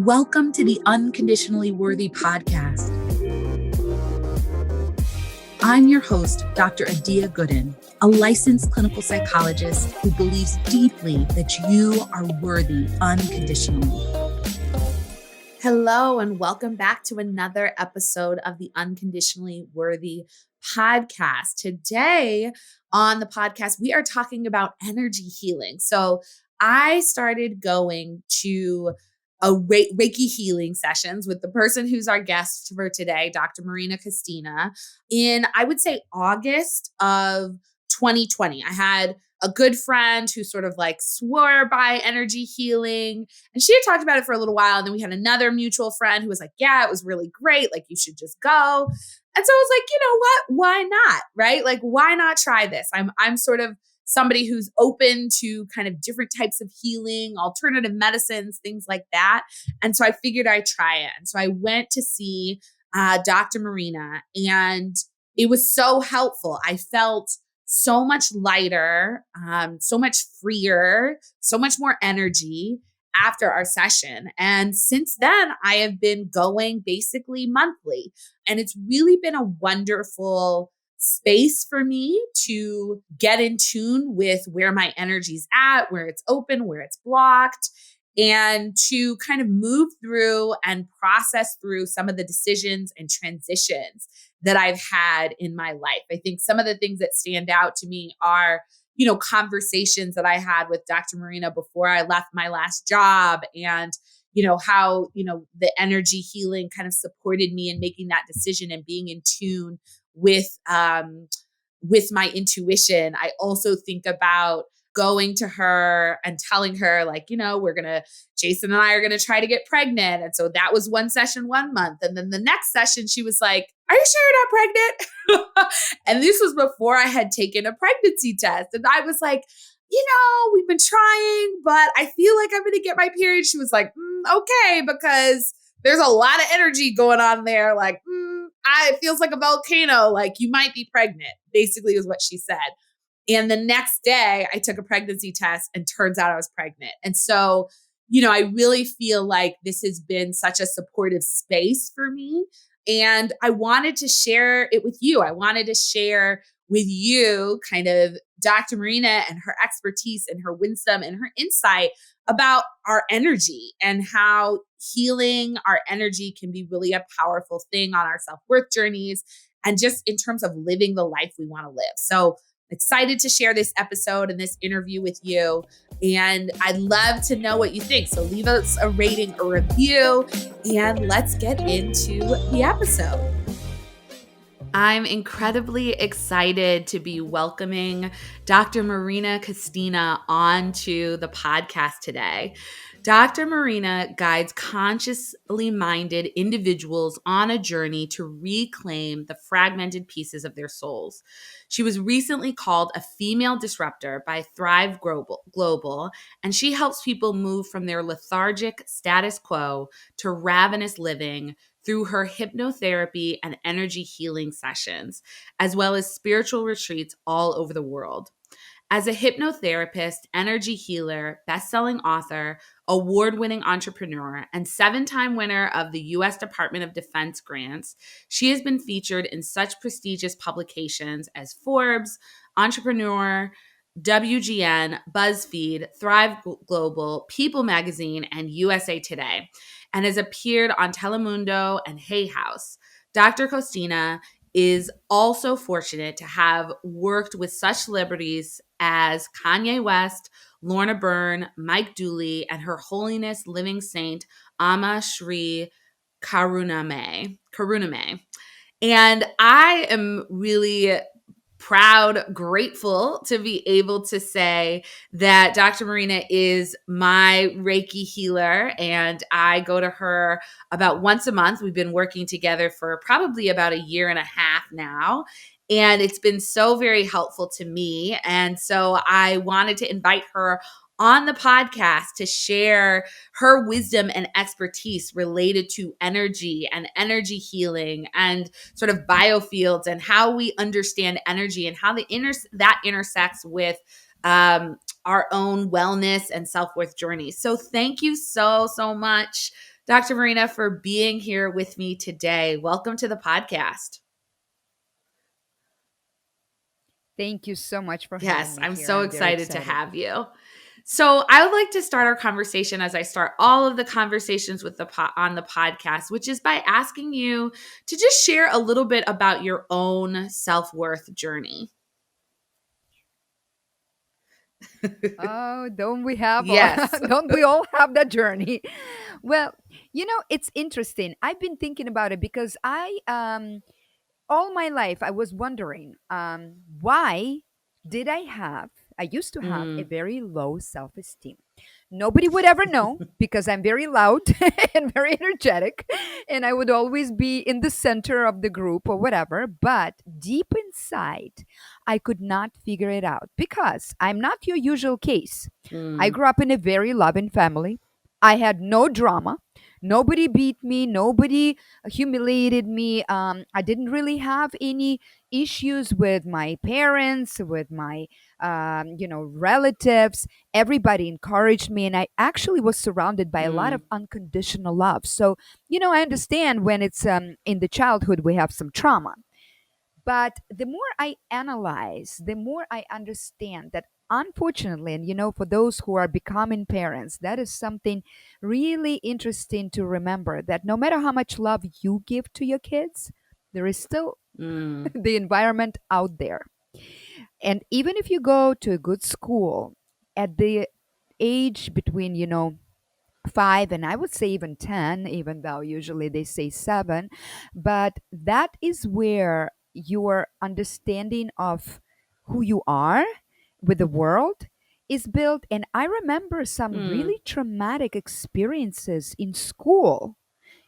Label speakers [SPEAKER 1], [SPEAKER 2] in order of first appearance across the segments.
[SPEAKER 1] Welcome to the Unconditionally Worthy Podcast. I'm your host, Dr. Adia Gooden, a licensed clinical psychologist who believes deeply that you are worthy unconditionally. Hello, and welcome back to another episode of the Unconditionally Worthy Podcast. Today on the podcast, we are talking about energy healing. So I started going to Reiki healing sessions with the person who's our guest for today, Dr. Marina Kostina, in, I would say, August of 2020. I had a good friend who sort of like swore by energy healing, and she had talked about it for a little while. And then we had another mutual friend who was like, yeah, it was really great. Like, you should just go. And so I was like, you know what? Why not? Right? Like, why not try this? I'm sort of somebody who's open to kind of different types of healing, alternative medicines, things like that. And so I figured I'd try it. And so I went to see Dr. Marina, and it was so helpful. I felt so much lighter, so much freer, so much more energy after our session. And since then, I have been going basically monthly. And it's really been a wonderful space for me to get in tune with where my energy's at, where it's open, where it's blocked, and to kind of move through and process through some of the decisions and transitions that I've had in my life. I think some of the things that stand out to me are, conversations that I had with Dr. Marina before I left my last job, and how, the energy healing kind of supported me in making that decision and being in tune with my intuition. I also think about going to her and telling her, like, Jason and I are going to try to get pregnant. And so that was one session 1 month. And then the next session, she was like, are you sure you're not pregnant? And this was before I had taken a pregnancy test. And I was like, we've been trying, but I feel like I'm going to get my period. She was like, okay, because there's a lot of energy going on there. Like, it feels like a volcano. Like, you might be pregnant, basically is what she said. And the next day I took a pregnancy test, and turns out I was pregnant. And so, I really feel like this has been such a supportive space for me. And I wanted to share it with you. I wanted to share with you kind of Dr. Marina and her expertise and her wisdom and her insight about our energy, and how healing our energy can be really a powerful thing on our self-worth journeys, and just in terms of living the life we want to live. So excited to share this episode and this interview with you. And I'd love to know what you think. So leave us a rating or review, and let's get into the episode. I'm incredibly excited to be welcoming Dr. Marina Kostina onto the podcast today. Dr. Marina guides consciously minded individuals on a journey to reclaim the fragmented pieces of their souls. She was recently called a female disruptor by Thrive Global, and she helps people move from their lethargic status quo to ravenous living through her hypnotherapy and energy healing sessions, as well as spiritual retreats all over the world. As a hypnotherapist, energy healer, bestselling author, award-winning entrepreneur, and 7-time winner of the U.S. Department of Defense grants, she has been featured in such prestigious publications as Forbes, Entrepreneur, WGN, BuzzFeed, Thrive Global, People Magazine, and USA Today, and has appeared on Telemundo and Hay House. Dr. Kostina is also fortunate to have worked with such celebrities as Kanye West, Lorna Byrne, Mike Dooley, and Her Holiness Living Saint, Amma Shri Karuname. And I am really proud, grateful to be able to say that Dr. Marina is my Reiki healer, and I go to her about once a month. We've been working together for probably about 1.5 years now, and it's been so very helpful to me. And so I wanted to invite her on the podcast to share her wisdom and expertise related to energy and energy healing and sort of biofields, and how we understand energy, and how that intersects with our own wellness and self-worth journey. So thank you so much, Dr. Marina, for being here with me today. Welcome to the podcast.
[SPEAKER 2] Thank you so much for having
[SPEAKER 1] Yes,
[SPEAKER 2] me
[SPEAKER 1] I'm
[SPEAKER 2] here.
[SPEAKER 1] so
[SPEAKER 2] I'm very
[SPEAKER 1] excited to
[SPEAKER 2] excited.
[SPEAKER 1] have you. So, I would like to start our conversation as I start all of the conversations with on the podcast, which is by asking you to just share a little bit about your own self-worth journey.
[SPEAKER 2] Oh, don't we have all,
[SPEAKER 1] Yes.
[SPEAKER 2] don't we all have that journey? Well, it's interesting. I've been thinking about it because I all my life I was wondering why did I used to have a
[SPEAKER 1] Mm,
[SPEAKER 2] very low self-esteem. Nobody would ever know because I'm very loud and very energetic, and I would always be in the center of the group or whatever, but deep inside I could not figure it out because I'm not your usual case. I
[SPEAKER 1] mm,
[SPEAKER 2] grew up in a very loving family. I had no drama. Nobody beat me. Nobody humiliated me. I didn't really have any issues with my parents, with my relatives. Everybody encouraged me, and I actually was surrounded by a lot of
[SPEAKER 1] mm,
[SPEAKER 2] unconditional love. So I understand when it's in the childhood we have some trauma, but the more I analyze, the more I understand that unfortunately, and for those who are becoming parents, that is something really interesting to remember, that no matter how much love you give to your kids, there is still
[SPEAKER 1] mm,
[SPEAKER 2] the environment out there. And even if you go to a good school at the age between, 5 and I would say even 10, even though usually they say 7, but that is where your understanding of who you are with the world is built. And I remember some
[SPEAKER 1] mm,
[SPEAKER 2] really traumatic experiences in school,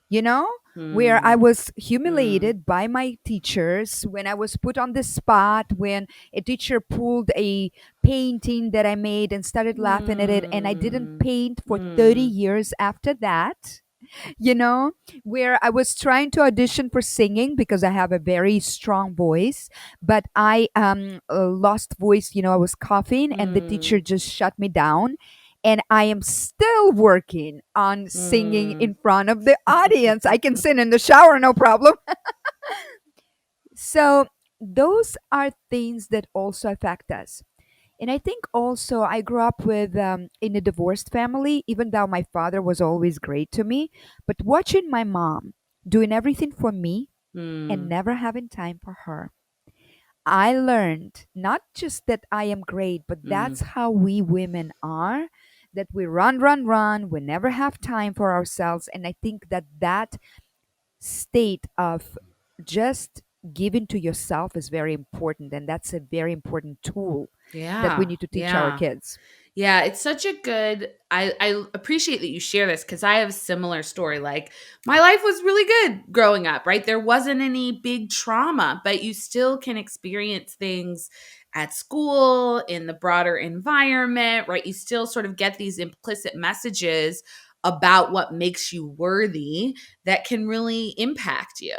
[SPEAKER 2] you know, where I
[SPEAKER 1] mm,
[SPEAKER 2] was
[SPEAKER 1] mm,
[SPEAKER 2] humiliated by my teachers, when I was put on the spot, when a teacher pulled a painting that I made and started laughing at it, and I didn't
[SPEAKER 1] mm,
[SPEAKER 2] paint for 30
[SPEAKER 1] mm,
[SPEAKER 2] years after that. You know, where I was trying to audition for singing because I have a very strong voice, but I lost voice. I was coughing, and the teacher
[SPEAKER 1] mm,
[SPEAKER 2] just shut me down. And I am still working on singing
[SPEAKER 1] mm.
[SPEAKER 2] in front of the audience. I can sing in the shower, no problem. So, those are things that also affect us. And I think also I grew up with in a divorced family, even though my father was always great to me. But watching my mom doing everything for me and
[SPEAKER 1] Mm,
[SPEAKER 2] never having time for her, I learned not just that I am great, but
[SPEAKER 1] mm,
[SPEAKER 2] that's how we women are. That we run, run, run. We never have time for ourselves. And I think that state of just giving to yourself is very important. And that's a very important tool that we
[SPEAKER 1] yeah,
[SPEAKER 2] need to teach our
[SPEAKER 1] yeah.
[SPEAKER 2] kids.
[SPEAKER 1] Yeah, it's such a good I appreciate that you share this because I have a similar story. Like my life was really good growing up, right? There wasn't any big trauma, but you still can experience things at school, in the broader environment, right? You still sort of get these implicit messages about what makes you worthy that can really impact you.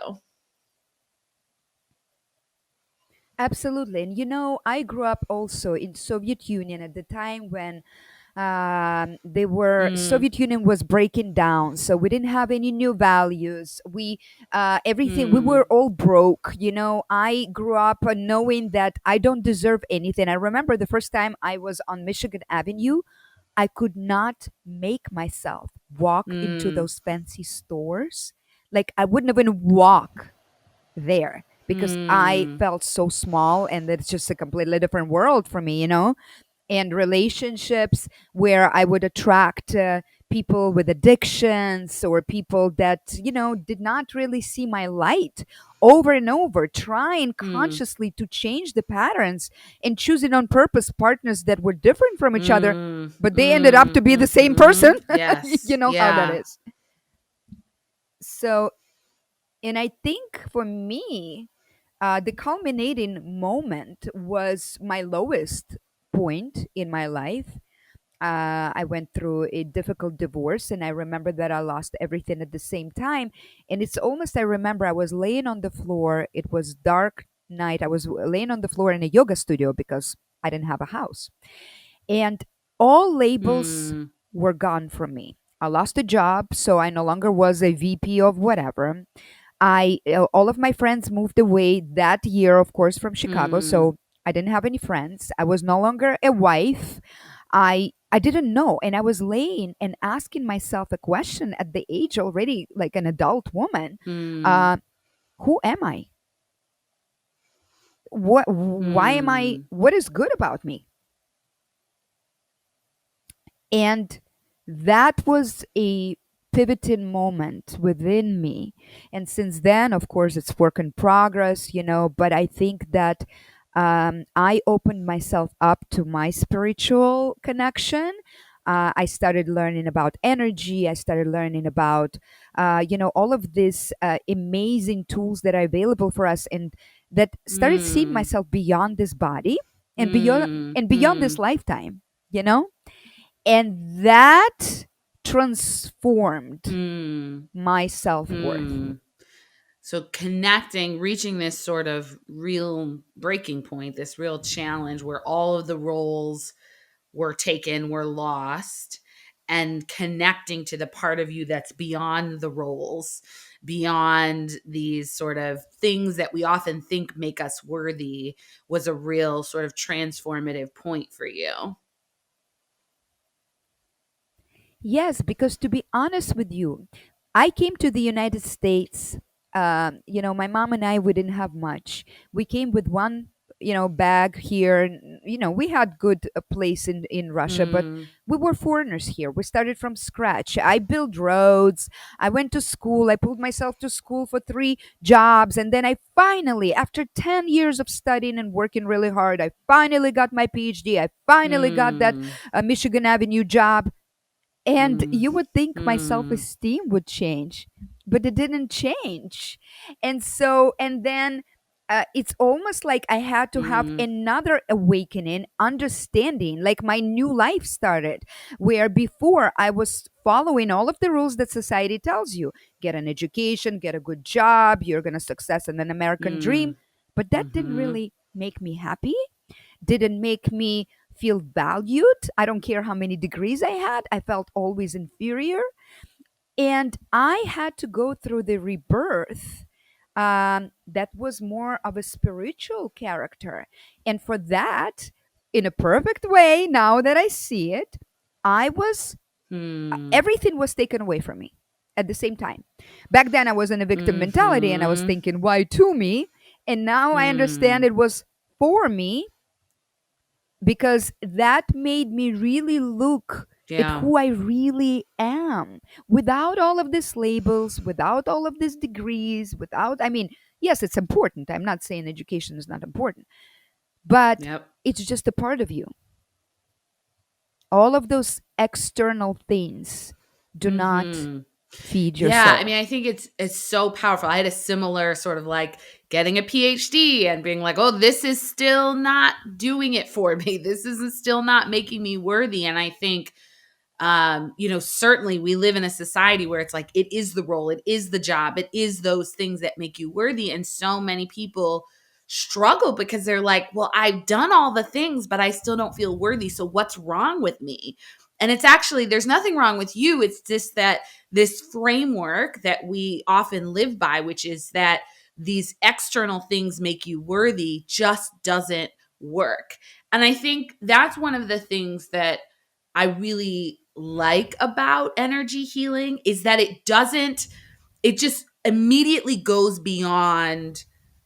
[SPEAKER 2] Absolutely. And I grew up also in Soviet Union at the time when they were
[SPEAKER 1] Mm,
[SPEAKER 2] Soviet Union was breaking down, so we didn't have any new values. We everything we were
[SPEAKER 1] mm,
[SPEAKER 2] all broke. I grew up knowing that I don't deserve anything. I remember the first time I was on Michigan Avenue, I could not make myself walk into
[SPEAKER 1] mm,
[SPEAKER 2] those fancy stores. Like I wouldn't even walk there because I
[SPEAKER 1] mm,
[SPEAKER 2] felt so small, and that it's just a completely different world for me. And relationships where I would attract people with addictions or people that, did not really see my light, over and over, trying
[SPEAKER 1] mm,
[SPEAKER 2] consciously to change the patterns and choosing on purpose partners that were different from each other,
[SPEAKER 1] mm,
[SPEAKER 2] but they ended up to
[SPEAKER 1] mm,
[SPEAKER 2] be the
[SPEAKER 1] mm,
[SPEAKER 2] same person.
[SPEAKER 1] mhm.
[SPEAKER 2] You
[SPEAKER 1] Yes.
[SPEAKER 2] know how that
[SPEAKER 1] Yeah.
[SPEAKER 2] is. So, and I think for me, the culminating moment was my lowest point in my life. I went through a difficult divorce, and I remember that I lost everything at the same time. And it's almost, I remember I was laying on the floor. It was dark night. I was laying on the floor in a yoga studio because I didn't have a house. And all labels
[SPEAKER 1] Mm,
[SPEAKER 2] were gone from me. I lost a job, so I no longer was a VP of whatever. I All of my friends moved away that year, of course, from Chicago,
[SPEAKER 1] Mm,
[SPEAKER 2] so I didn't have any friends. I was no longer a wife. I didn't know, and I was laying and asking myself a question at the age already like an adult woman.
[SPEAKER 1] mm,
[SPEAKER 2] Uh, who am I? What? Why am I?
[SPEAKER 1] mm,
[SPEAKER 2] What is good about me? And that was a pivoting moment within me. And since then, of course, it's work in progress, but I think that I opened myself up to my spiritual connection. I started learning about energy. I started learning about, all of these amazing tools that are available for us, and that started seeing
[SPEAKER 1] mm,
[SPEAKER 2] myself beyond this body
[SPEAKER 1] mm,
[SPEAKER 2] and beyond this
[SPEAKER 1] mm,
[SPEAKER 2] lifetime. You know, and that transformed
[SPEAKER 1] mm,
[SPEAKER 2] my self-worth.
[SPEAKER 1] mm. So connecting, reaching this sort of real breaking point, this real challenge where all of the roles were taken, were lost, and connecting to the part of you that's beyond the roles, beyond these sort of things that we often think make us worthy was a real sort of transformative point for you.
[SPEAKER 2] Yes, because to be honest with you, I came to the United States. My mom and I, we didn't have much. We came with one, bag here. We had good place in Russia, but
[SPEAKER 1] Mm,
[SPEAKER 2] we were foreigners here. We started from scratch. I built roads. I went to school. I pulled myself to school for 3 jobs, and then I finally, after 10 years of studying and working really hard, I finally got my PhD. I finally got that
[SPEAKER 1] mm,
[SPEAKER 2] Michigan Avenue job, and
[SPEAKER 1] mm,
[SPEAKER 2] you would think my self
[SPEAKER 1] mm,
[SPEAKER 2] esteem would change, but it didn't change. And then it's almost like I had to have
[SPEAKER 1] mm,
[SPEAKER 2] another awakening, understanding, like my new life started, where before I was following all of the rules that society tells you: get an education, get a good job, you're going to success in an American dream.
[SPEAKER 1] mm,
[SPEAKER 2] But that didn't
[SPEAKER 1] mhm.
[SPEAKER 2] really make me happy, didn't make me feel valued. I don't care how many degrees I had, I felt always inferior. And I had to go through the rebirth that was more of a spiritual character. And for that, in a perfect way, now that I see it, I was,
[SPEAKER 1] Hmm.
[SPEAKER 2] everything was taken away from me at the same time. Back then, I was in a victim mentality and I was
[SPEAKER 1] Mhm.
[SPEAKER 2] thinking, why to me? And now I understand
[SPEAKER 1] Hmm.
[SPEAKER 2] it was for me, because that made me really look at
[SPEAKER 1] Yeah.
[SPEAKER 2] who I really am without all of these labels, without all of these degrees, I mean, yes, it's important. I'm not saying education is not important, but
[SPEAKER 1] Yep.
[SPEAKER 2] it's just a part of you. All of those external things do not
[SPEAKER 1] Mhm.
[SPEAKER 2] feed your
[SPEAKER 1] Yeah, I
[SPEAKER 2] soul.
[SPEAKER 1] mean, I think it's so powerful. I had a similar sort of like getting a PhD and being like, "Oh, this is still not doing it for me. This is still not making me worthy." And I think certainly we live in a society where it's like it is the role, it is the job, it is those things that make you worthy. And so many people struggle because they're like, well, I've done all the things, but I still don't feel worthy. So what's wrong with me? And it's actually, there's nothing wrong with you. It's just that this framework that we often live by, which is that these external things make you worthy, just doesn't work. And I think that's one of the things that I really like about energy healing is that it just immediately goes beyond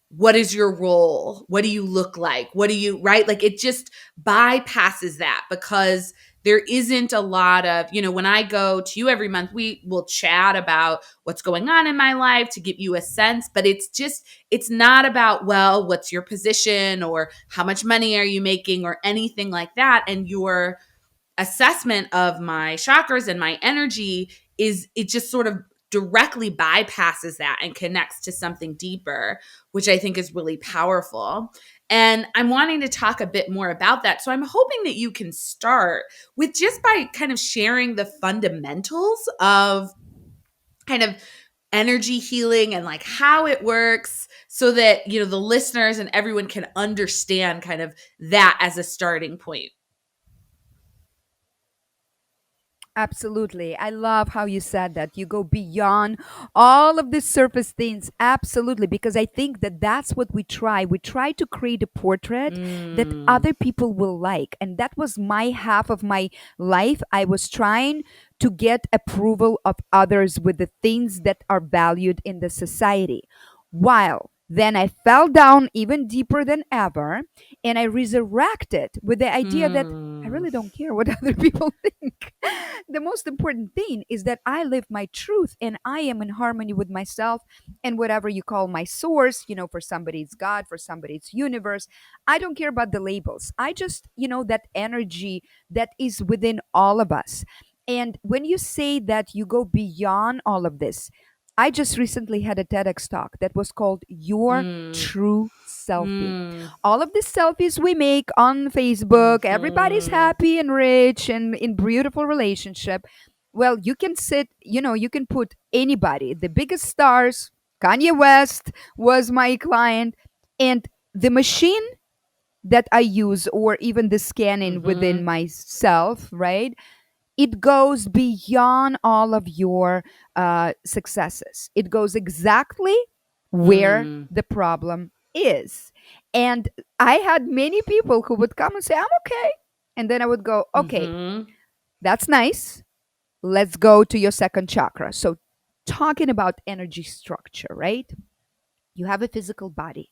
[SPEAKER 1] what is your role? What do you look like? What do you, right? Like it just bypasses that because there isn't a lot of, when I go to you every month, we will chat about what's going on in my life to give you a sense, but it's not about, well, what's your position or how much money are you making or anything like that. And your assessment of my chakras and my energy is it just sort of directly bypasses that and connects to something deeper, which I think is really powerful. And I'm wanting to talk a bit more about that. So I'm hoping that you can start with just by kind of sharing the fundamentals of kind of energy healing and like how it works so that the listeners and everyone can understand kind of that as a starting point.
[SPEAKER 2] Absolutely. I love how you said that. You go beyond all of the surface things. Absolutely. Because I think that that's what we try. We try to create a portrait that
[SPEAKER 1] Mm,
[SPEAKER 2] other people will like. And that was my half of my life. I was trying to get approval of others with the things that are valued in the society. While then I fell down even deeper than ever and I resurrected with the idea that I
[SPEAKER 1] hmm,
[SPEAKER 2] really don't care what other people think. The most important thing is that I live my truth and I am in harmony with myself and whatever you call my source. For somebody it's God, for somebody it's universe. I don't care about the labels. I just, that energy that is within all of us. And when you say that you go beyond all of this, I just recently had a TEDx talk that was called Your
[SPEAKER 1] mm,
[SPEAKER 2] True Selfie.
[SPEAKER 1] mm,
[SPEAKER 2] All of the selfies we make on Facebook, everybody's
[SPEAKER 1] mhm,
[SPEAKER 2] happy and rich and in beautiful relationship. Well, you can you can put anybody, the biggest stars. Kanye West was my client, and the machine that I use, or even the scanning within
[SPEAKER 1] mhm,
[SPEAKER 2] myself, right? It goes beyond all of your successes. It goes exactly where
[SPEAKER 1] mm,
[SPEAKER 2] the problem is. And I had many people who would come and say, I'm okay. And then I would go, okay,
[SPEAKER 1] mhm,
[SPEAKER 2] that's nice. Let's go to your second chakra. So, talking about energy structure, right? You have a physical body.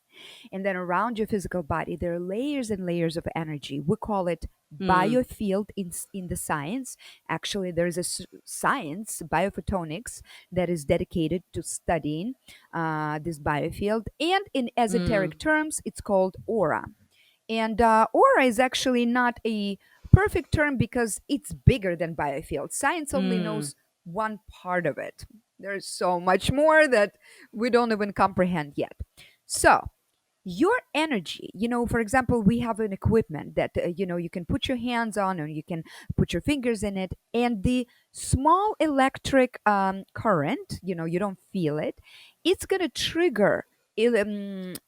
[SPEAKER 2] And then around your physical body, there are layers and layers of energy. We call it
[SPEAKER 1] mm,
[SPEAKER 2] biofield in the science. Actually, there's a science, biophotonics, that is dedicated to studying this biofield. And in
[SPEAKER 1] mm,
[SPEAKER 2] esoteric terms, it's called aura. And aura is actually not a perfect term because it's bigger than biofield. Science only
[SPEAKER 1] mm,
[SPEAKER 2] knows one part of it. There's so much more that we don't even comprehend yet. So, your energy, for example, we have an equipment that you can put your hands on or you can put your fingers in it, and the small electric current, you don't feel it, it's going to trigger emission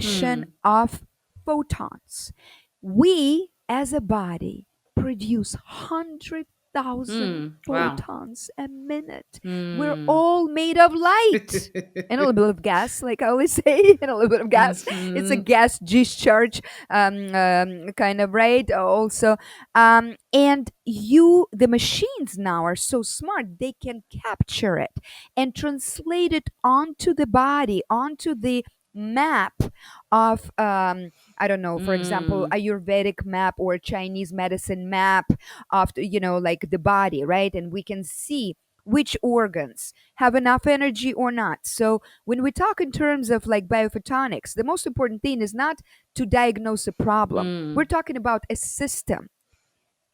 [SPEAKER 1] mm,
[SPEAKER 2] of photons. We as a body produce 100,000
[SPEAKER 1] wow.
[SPEAKER 2] photons a minute. We're
[SPEAKER 1] Mm.
[SPEAKER 2] all made of light and a little bit of gas, like I always say, and a little bit of gas. It's a
[SPEAKER 1] Mhm,
[SPEAKER 2] gas discharge, kind of, right? Also, and the machines now are so smart; they can capture it and translate it onto the body, onto the map of I don't know, for example,
[SPEAKER 1] mm,
[SPEAKER 2] Ayurvedic map or Chinese medicine map of like the body, right? And we can see which organs have enough energy or not. So when we talk in terms of like biophotonics, the most important thing is not to diagnose a problem. We're
[SPEAKER 1] mm,
[SPEAKER 2] talking about a system,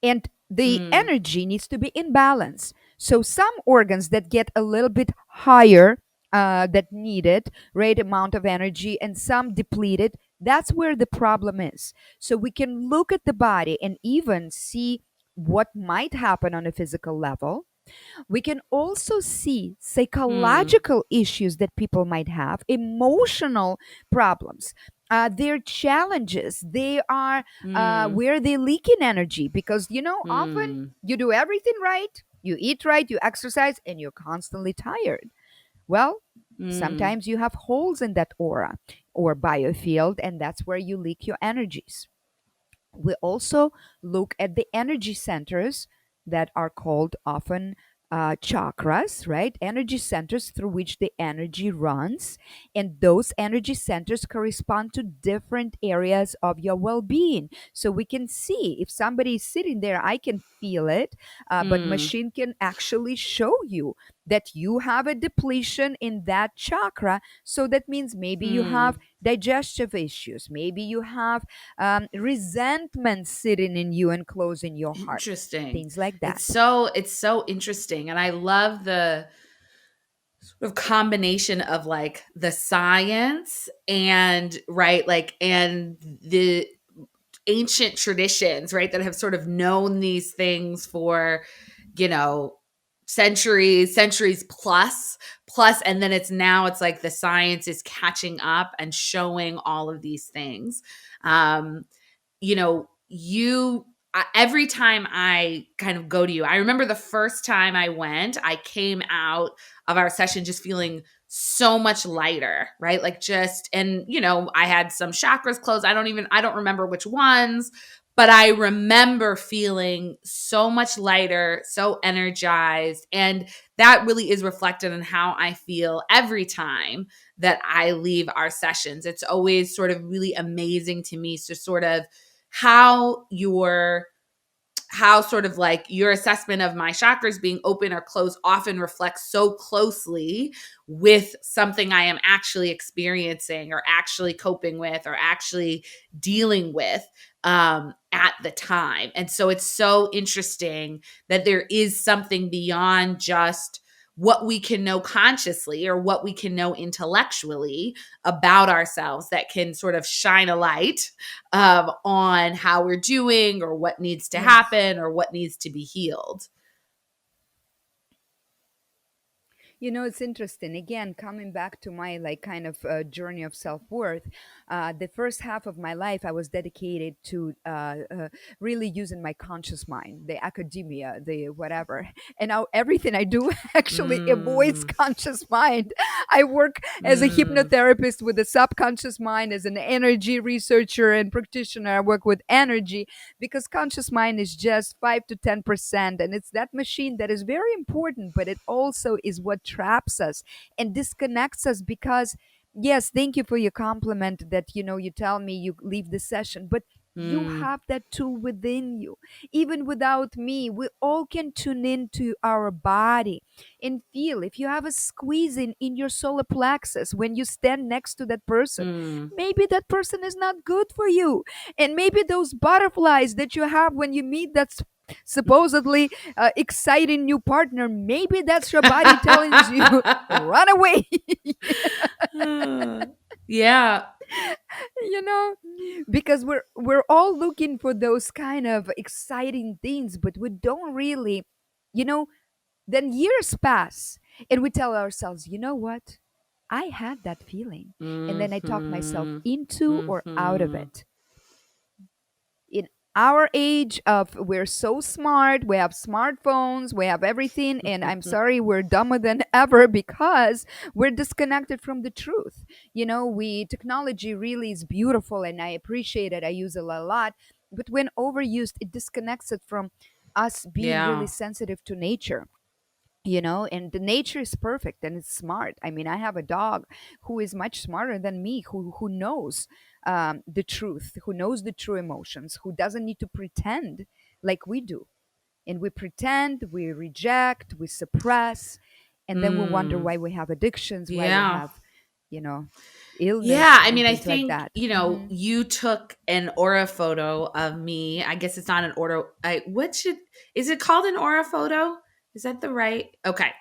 [SPEAKER 2] and the
[SPEAKER 1] mm,
[SPEAKER 2] energy needs to be in balance. So some organs that get a little bit higher, that need it, right amount of energy, and some depleted. That's where the problem is. So we can look at the body and even see what might happen on a physical level. We can also see
[SPEAKER 1] mm,
[SPEAKER 2] psychological issues that people might have, emotional problems. Their challenges, they are
[SPEAKER 1] mm,
[SPEAKER 2] where they leak in energy because, often
[SPEAKER 1] mm,
[SPEAKER 2] you do everything right, you eat right, you exercise, and you're constantly tired. Well,
[SPEAKER 1] mm,
[SPEAKER 2] sometimes you have holes in that aura or biofield, and that's where you leak your energies. We also look at the energy centers that are called often chakras, right? Energy centers through which the energy runs. And those energy centers correspond to different areas of your well being. So we can see if somebody is sitting there, I can feel it, but
[SPEAKER 1] mm,
[SPEAKER 2] machine can actually show you that you have a depletion in that chakra. So that means maybe you have
[SPEAKER 1] mm.
[SPEAKER 2] digestive issues, maybe you have resentment sitting in you and closing your heart,
[SPEAKER 1] Interesting.
[SPEAKER 2] things like that.
[SPEAKER 1] It's so interesting, and I love the sort of combination of like the science and right, like and the ancient traditions, right, that have sort of known these things for, you know, centuries plus, and then it's like the science is catching up and showing all of these things. You know, you every time I kind of go to you, I remember the first time I went, I came out of our session just feeling so much lighter, right? Like just, and I had some chakras closed. I don't remember which ones, but I remember feeling so much lighter, so energized. And that really is reflected in how I feel every time that I leave our sessions. It's always sort of really amazing to me to sort of how your how sort of like your assessment of my chakras being open or closed often reflects so closely with something I am actually experiencing or actually coping with or actually dealing with at the time. And so it's so interesting that there is something beyond just what we can know consciously or what we can know intellectually about ourselves that can sort of shine a light on how we're doing or what needs to
[SPEAKER 2] Yes.
[SPEAKER 1] happen or what needs to be healed.
[SPEAKER 2] It's interesting. Again, coming back to my like kind of journey of self worth, the first half of my life I was dedicated to really using my conscious mind, the academia, the whatever. And now everything I do actually avoids
[SPEAKER 1] Mm,
[SPEAKER 2] conscious mind. I work as a
[SPEAKER 1] mm,
[SPEAKER 2] hypnotherapist with the subconscious mind, as an energy researcher and practitioner. I work with energy because conscious mind is just 5 to 10%, and it's that machine that is very important, but it also is what traps us and disconnects us. Because yes, thank you for your compliment that you tell me you leave the session, but you
[SPEAKER 1] mm,
[SPEAKER 2] have that tool within you. Even without me, we all can tune into our body and feel if you have a squeezing in your solar plexus when you stand next to that person.
[SPEAKER 1] mm.
[SPEAKER 2] Maybe that person is not good for you, and maybe those butterflies that you have when you meet that supposedly exciting new partner, maybe that's your body telling you run away.
[SPEAKER 1] Yeah.
[SPEAKER 2] you know because we're all looking for those kind of exciting things, but we don't really, you know then years pass and we tell ourselves, you know what, I had that feeling, and then I talk myself
[SPEAKER 1] Mhm.
[SPEAKER 2] into or out of
[SPEAKER 1] Mhm.
[SPEAKER 2] it. In our age of, we're so smart, we have smartphones, we have everything, and I'm sorry, we're dumber than ever because we're disconnected from the truth. We technology really is beautiful and I appreciate it, I use it a lot, but when overused it disconnects it from us being really
[SPEAKER 1] Yeah.
[SPEAKER 2] sensitive to nature. And the nature is perfect and it's smart. I mean, I have a dog who is much smarter than me, who knows the truth, who knows the true emotions, who doesn't need to pretend like we do. And we pretend, we reject, we suppress, and then we wonder
[SPEAKER 1] Mm.
[SPEAKER 2] why we have addictions, why we
[SPEAKER 1] Yeah.
[SPEAKER 2] have you know
[SPEAKER 1] Yeah,
[SPEAKER 2] illness
[SPEAKER 1] I
[SPEAKER 2] and
[SPEAKER 1] mean, I
[SPEAKER 2] things like
[SPEAKER 1] think,
[SPEAKER 2] that. Hmm.
[SPEAKER 1] you took an aura photo of me. I guess it's not an aura. Is it called an aura photo? Is that the right? Okay.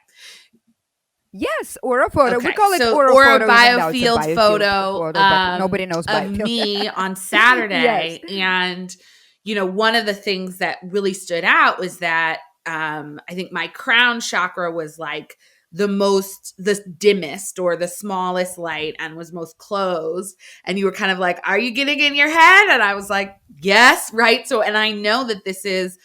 [SPEAKER 2] Yes, aura photo. We
[SPEAKER 1] Okay.
[SPEAKER 2] call it
[SPEAKER 1] So,
[SPEAKER 2] aura
[SPEAKER 1] aura
[SPEAKER 2] photo, even though it's a
[SPEAKER 1] biofield
[SPEAKER 2] biofield
[SPEAKER 1] photo
[SPEAKER 2] photo, but nobody knows
[SPEAKER 1] of
[SPEAKER 2] biofield.
[SPEAKER 1] me on
[SPEAKER 2] Yes.
[SPEAKER 1] Saturday. And, one of the things that really stood out was that I think my crown chakra was like the dimmest or the smallest light and was most closed. And you were kind of like, are you getting in your head? And I was like, yes, right. So, and I know that this is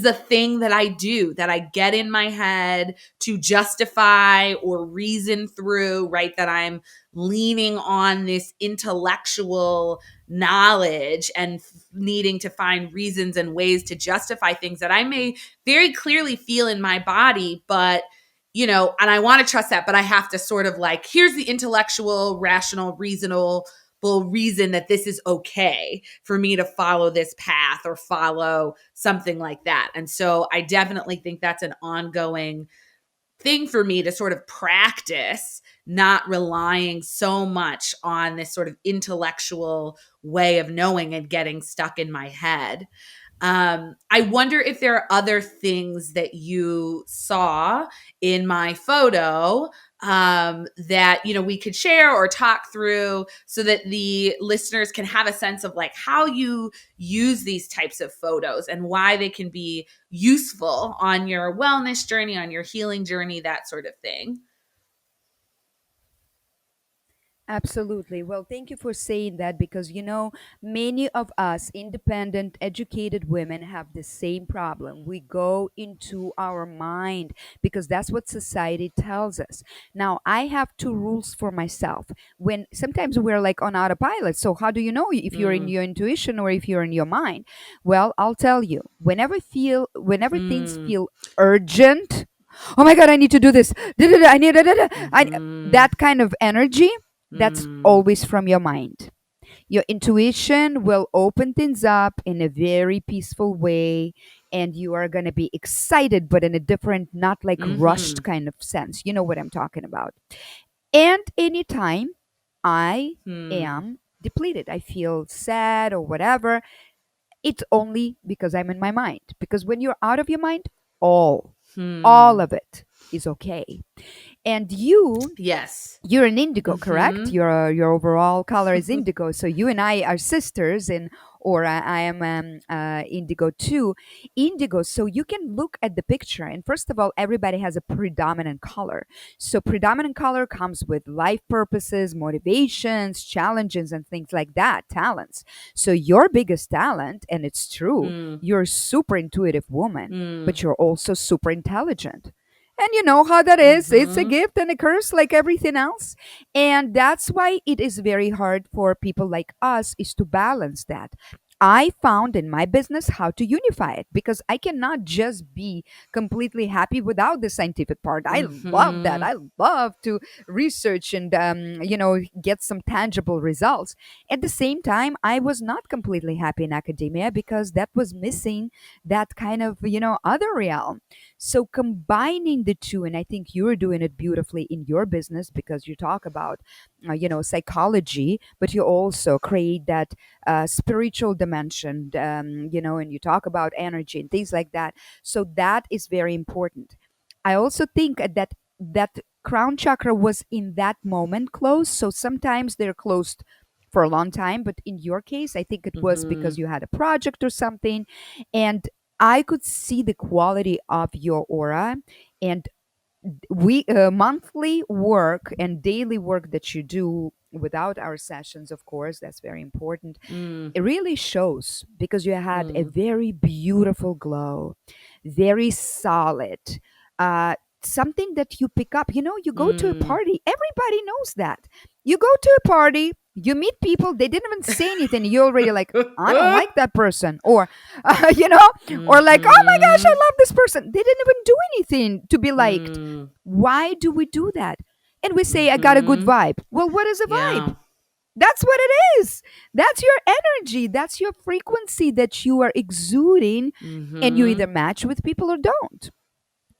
[SPEAKER 1] a thing that I do, that I get in my head to justify or reason through, right? That I'm leaning on this intellectual knowledge and needing to find reasons and ways to justify things that I may very clearly feel in my body, but and I want to trust that, but I have to sort of like, here's the intellectual, rational, reasonable reason that this is okay for me to follow this path or follow something like that. And so I definitely think that's an ongoing thing for me to sort of practice not relying so much on this sort of intellectual way of knowing and getting stuck in my head. I wonder if there are other things that you saw in my photo that we could share or talk through so that the listeners can have a sense of like how you use these types of photos and why they can be useful on your wellness journey, on your healing journey, that sort of thing.
[SPEAKER 2] Absolutely. Well, thank you for saying that because, many of us independent, educated women have the same problem. We go into our mind because that's what society tells us. Now, I have two rules for myself. When sometimes we're like on autopilot. So, how do you know if you're in
[SPEAKER 1] Mm,
[SPEAKER 2] your intuition or if you're in your mind? Well, I'll tell you. Whenever things
[SPEAKER 1] mm,
[SPEAKER 2] feel urgent, oh my God, I need to do this. I need
[SPEAKER 1] mm-hmm,
[SPEAKER 2] that kind of energy, that's
[SPEAKER 1] mm,
[SPEAKER 2] always from your mind. Your intuition will open things up in a very peaceful way, and you are going to be excited, but in a different, not like
[SPEAKER 1] mm-hmm,
[SPEAKER 2] rushed kind of sense. You know what I'm talking about. And anytime I
[SPEAKER 1] hmm,
[SPEAKER 2] am depleted, I feel sad or whatever, it's only because I'm in my mind. Because when you're out of your mind, all
[SPEAKER 1] hmm.
[SPEAKER 2] of it is okay. And you're an indigo, correct?
[SPEAKER 1] Mm-hmm.
[SPEAKER 2] Your overall color is indigo. So you and I are sisters, and or I am indigo too. Indigo. So you can look at the picture, and first of all, everybody has a predominant color. So predominant color comes with life purposes, motivations, challenges, and things like that. Talents. So your biggest talent, and it's true,
[SPEAKER 1] Mm,
[SPEAKER 2] you're a super intuitive woman,
[SPEAKER 1] mm,
[SPEAKER 2] but you're also super intelligent. And you know how that is. It's a
[SPEAKER 1] mm-hmm,
[SPEAKER 2] gift and a curse like everything else. And that's why it is very hard for people like us is to balance that. I found in my business how to unify it because I cannot just be completely happy without the scientific part. I love that.
[SPEAKER 1] mm-hmm,
[SPEAKER 2] I love to research and get some tangible results. At the same time, I was not completely happy in academia because that was missing that kind of other realm. So combining the two, and I think you're doing it beautifully in your business because you talk about, psychology, but you also create that spiritual dimension, and you talk about energy and things like that. So that is very important. I also think that crown chakra was in that moment closed. So sometimes they're closed for a long time, but in your case, I think it was
[SPEAKER 1] mm-hmm,
[SPEAKER 2] because you had a project or something, and I could see the quality of your aura, and we monthly work and daily work that you do without our sessions, of course, that's very important.
[SPEAKER 1] mm,
[SPEAKER 2] It really shows because you had a
[SPEAKER 1] mm,
[SPEAKER 2] very beautiful glow, very solid. Uh, Something that you pick up. You go to a
[SPEAKER 1] mm.
[SPEAKER 2] party, everybody knows that. You go to a party, you meet people, they didn't even say anything. You're already like, I don't like that person. Or, or like, oh my gosh, I
[SPEAKER 1] Mm-hmm,
[SPEAKER 2] love this person. They didn't even do anything to be liked.
[SPEAKER 1] mm,
[SPEAKER 2] Why do we do that? And we say, I got a good
[SPEAKER 1] mm-hmm.
[SPEAKER 2] vibe. Well, what is a vibe?
[SPEAKER 1] Yeah.
[SPEAKER 2] That's what it is. That's your energy. That's your frequency that you are exuding, and you
[SPEAKER 1] Mm-hmm,
[SPEAKER 2] either match with people or don't.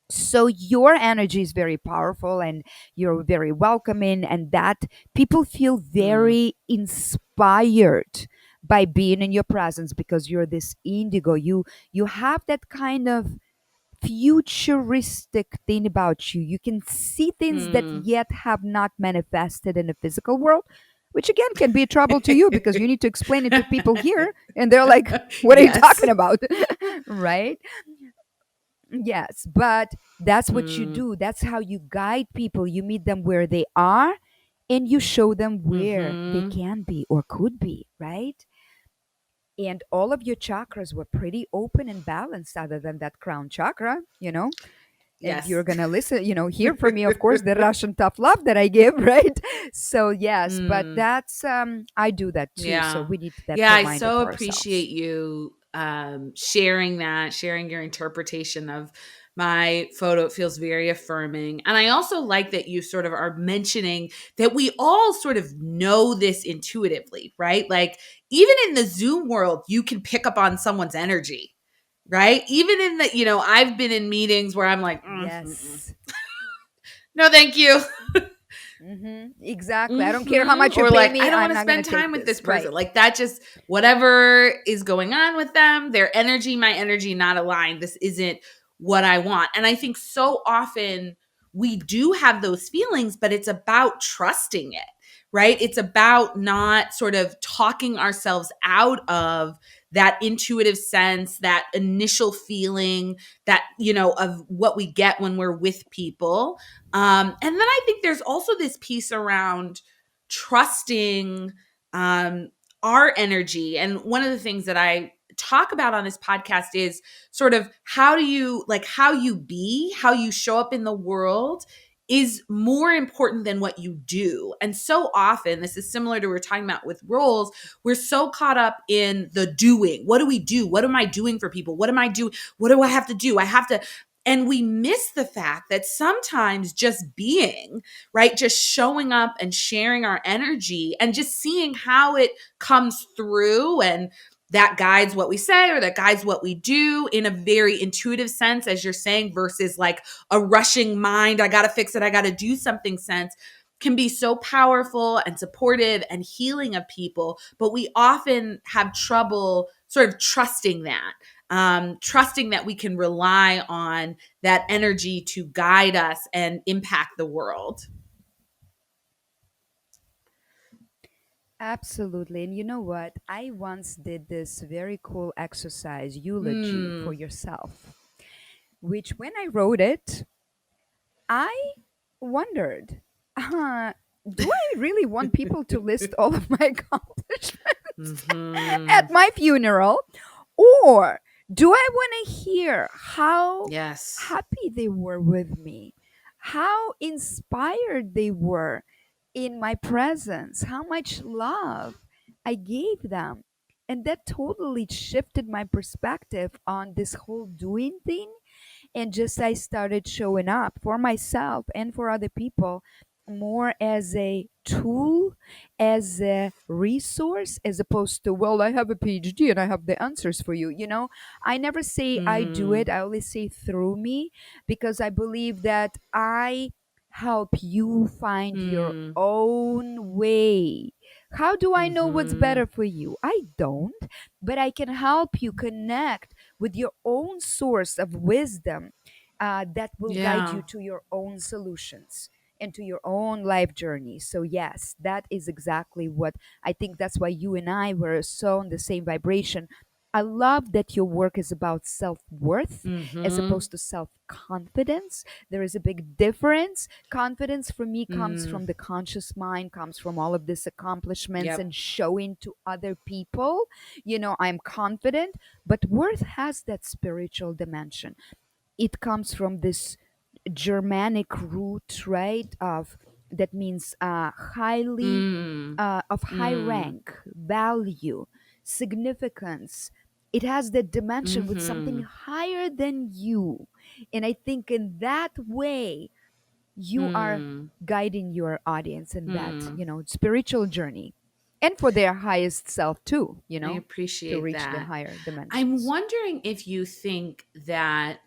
[SPEAKER 2] So your energy is very powerful and you're very welcoming, and that people feel
[SPEAKER 1] mm,
[SPEAKER 2] very inspired by being in your presence because you're this indigo. You have that kind of futuristic thing about you. You can see things that
[SPEAKER 1] mm.
[SPEAKER 2] yet have not manifested in the physical world, which again can be a trouble to you because you need to explain it to people here and they're like, what are you
[SPEAKER 1] Yes.
[SPEAKER 2] talking about? Right? Yes, but that's what you
[SPEAKER 1] Mm,
[SPEAKER 2] do. That's how you guide people. You meet them where they are and you show them where they
[SPEAKER 1] mm-hmm.
[SPEAKER 2] can be or could be, right? And all of your chakras were pretty open and balanced, other than that crown chakra. And you're
[SPEAKER 1] Yes.
[SPEAKER 2] gonna listen, hear from me, of course, the Russian tough love that I give, right? So yes, but
[SPEAKER 1] Mm.
[SPEAKER 2] that's I do that too. So
[SPEAKER 1] Yeah.
[SPEAKER 2] we need that
[SPEAKER 1] Yeah, I
[SPEAKER 2] reminder
[SPEAKER 1] so
[SPEAKER 2] for ourselves.
[SPEAKER 1] appreciate you sharing that, sharing your interpretation of my photo. It feels very affirming. And I also like that you sort of are mentioning that we all sort of know this intuitively, right? Like even in the Zoom world, you can pick up on someone's energy, right? Even in the, I've been in meetings where I'm like,
[SPEAKER 2] Yes.
[SPEAKER 1] no, thank you.
[SPEAKER 2] Exactly. I don't care how
[SPEAKER 1] Mhm.
[SPEAKER 2] much you
[SPEAKER 1] Or
[SPEAKER 2] pay
[SPEAKER 1] like, I
[SPEAKER 2] me,
[SPEAKER 1] don't
[SPEAKER 2] I'm
[SPEAKER 1] want to
[SPEAKER 2] not gonna
[SPEAKER 1] spend time
[SPEAKER 2] take
[SPEAKER 1] with this
[SPEAKER 2] this.
[SPEAKER 1] person.
[SPEAKER 2] Right.
[SPEAKER 1] Like that just whatever is going on with them, their energy, my energy not aligned. This isn't what I want. And I think so often we do have those feelings, but it's about trusting it, right? It's about not sort of talking ourselves out of that intuitive sense, that initial feeling that, of what we get when we're with people. And then I think there's also this piece around trusting um, our energy. And one of the things that I talk about on this podcast is sort of how do you like how you be, how you show up in the world is more important than what you do. And so often, this is similar to what we're talking about with roles, we're so caught up in the doing. What do we do? What am I doing for people? What am I doing? What do I have to do? I have to, and we miss the fact that sometimes just being, right, just showing up and sharing our energy and just seeing how it comes through, and that guides what we say or that guides what we do in a very intuitive sense, as you're saying, versus like a rushing mind, I got to fix it, I got to do something sense, can be so powerful and supportive and healing of people. But we often have trouble sort of trusting that, trusting that we can rely on that energy to guide us and impact the world.
[SPEAKER 2] Absolutely. And you know what? I once did this very cool exercise, eulogy for
[SPEAKER 1] Mm.
[SPEAKER 2] yourself, which when I wrote it, I wondered, do I really want people to list all of my accomplishments
[SPEAKER 1] Hmm.
[SPEAKER 2] at my funeral? Or do I want to hear how
[SPEAKER 1] Yes.
[SPEAKER 2] happy they were with me, how inspired they were in my presence, how much love I gave them? And that totally shifted my perspective on this whole doing thing, and just I started showing up for myself and for other people more as a tool, as a resource, as opposed to, well, I have a PhD and I have the answers for you. I never say I do it,
[SPEAKER 1] Mm.
[SPEAKER 2] I always say through me, because I believe that I help you find your
[SPEAKER 1] Mm.
[SPEAKER 2] own way. How do I know what's
[SPEAKER 1] Hmm.
[SPEAKER 2] better for you? I don't, but I can help you connect with your own source of wisdom, that will guide
[SPEAKER 1] Yeah.
[SPEAKER 2] you to your own solutions and to your own life journey. So, yes, that is exactly what I think. That's why you and I were so on the same vibration. I love that your work is about self worth as
[SPEAKER 1] Hmm.
[SPEAKER 2] opposed to self confidence. There is a big difference. Confidence for me comes
[SPEAKER 1] Mm.
[SPEAKER 2] from the conscious mind, comes from all of these accomplishments
[SPEAKER 1] Yep.
[SPEAKER 2] and showing to other people, I'm confident. But worth has that spiritual dimension. It comes from this Germanic root, right? Of That means highly,
[SPEAKER 1] Mm.
[SPEAKER 2] of high
[SPEAKER 1] Mm.
[SPEAKER 2] rank, value, significance. It has that dimension with something
[SPEAKER 1] Hmm.
[SPEAKER 2] higher than you. And I think in that way, you are
[SPEAKER 1] Mm.
[SPEAKER 2] guiding your audience in that,
[SPEAKER 1] Hmm.
[SPEAKER 2] spiritual journey, and for their highest self too,
[SPEAKER 1] I
[SPEAKER 2] to
[SPEAKER 1] appreciate
[SPEAKER 2] reach the
[SPEAKER 1] that.
[SPEAKER 2] higher
[SPEAKER 1] I'm
[SPEAKER 2] dimensions.
[SPEAKER 1] wondering if you think that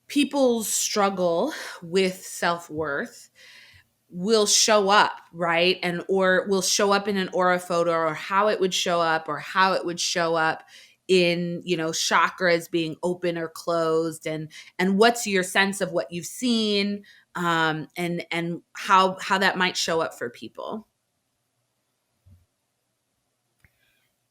[SPEAKER 1] people's struggle with self-worth will show up, right? And or will show up in an aura photo, or how it would show up, or how it would show up in, chakras being open or closed, and what's your sense of what you've seen, and how that might show up for people.